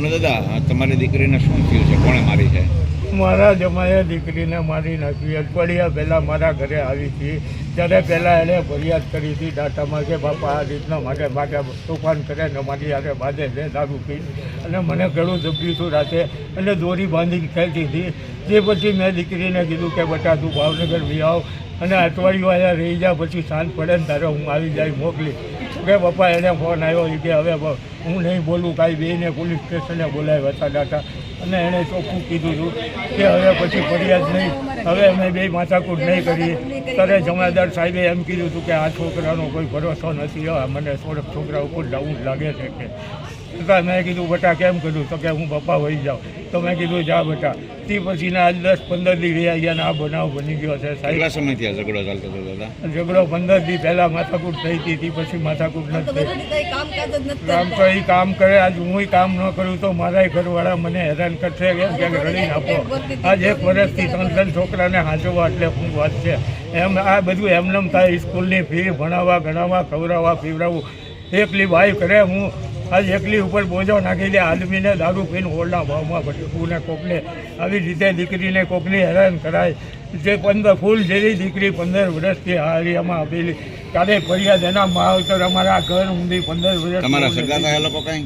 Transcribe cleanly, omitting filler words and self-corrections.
એમને દાદા તમારી દીકરીને શું થયું છે, કોણે મારી છે? મારા જમાઈએ દીકરીને મારી નાખી. અઠવાડિયા પહેલાં મારા ઘરે આવી હતી ત્યારે પહેલાં એણે ફરિયાદ કરી હતી દાંતામાં કે બાપા આ રીતના માટે તોફાન કરે ને મારી હારે બાંધે છે દારૂ પી, અને મને ઘણું દબ્યું હતું રાતે અને દોરી બાંધીને ખેંચી હતી. તે પછી મેં દીકરીને કીધું કે બેટા તું ભાવનગર વી આવ અને અઠવાડિયું અહીંયા રહી જા, પછી સાંજ પડે ને તારે હું આવી જાય મોકલી. કે પપ્પા એને ફોન આવ્યો કે હવે હું નહીં બોલું કાંઈ, બેને પોલીસ સ્ટેશને બોલાવ્યા હતા દાતા, અને એણે ચોખ્ખું કીધું હતું કે હવે પછી ફરિયાદ નહીં, હવે અમે બે માથાકૂટ નહીં કરીએ. ત્યારે જમાદાર સાહેબે એમ કીધું હતું કે આ છોકરાનો કોઈ ભરોસો નથી, મને થોડાક છોકરા ઉપર ડાઉન લાગે છે કે. તો મેં કીધું બેટા કેમ કર્યું? તો કે હું પપ્પા વહી જાઉં. તો મેં કીધું જા બેટા. તે પછીના આજ 10-15 દી રહ્યા ગયા ને આ બનાવ બની ગયો છે સાહેબ. કેટલા સમયથી આ ઝઘડો ચાલતો હતો દાદા? ઝઘડો 15 દી પહેલાં માથાકૂટ થઈ હતી, તે પછી માથાકૂટ નથી થઈ. કામ તો એ કામ કરે, આજ હું કામ ન કરું તો મારા ઘરવાળા મને હેરાન કરશે કેમ કે રડી નાખો. આજ 1 વર્ષથી 3 છોકરાને હાંચવા એટલે શું વાત છે. એમ આ બધું એમનેમ થાય. સ્કૂલની ફી ભણાવવા ગણાવવા ખવડાવવા પીવડાવવું એકલી ભાઈ કરે. હું આજ એકલી ઉપર બોજો નાખી દે. આદમીને દારૂ પીને હોળના ભાવમાં ભટકવું, કોકને આવી રીતે દીકરીને કોકની હેરાન કરાય. જે 15 ફૂલ જેવી દીકરી 15 વર્ષથી હારિયામાં આપેલી, કાલે ફરિયાદ એના માવતર અમારા ઘર ઊંધી 15 વર્ષ. તમારા સગા થયા લોકો કઈ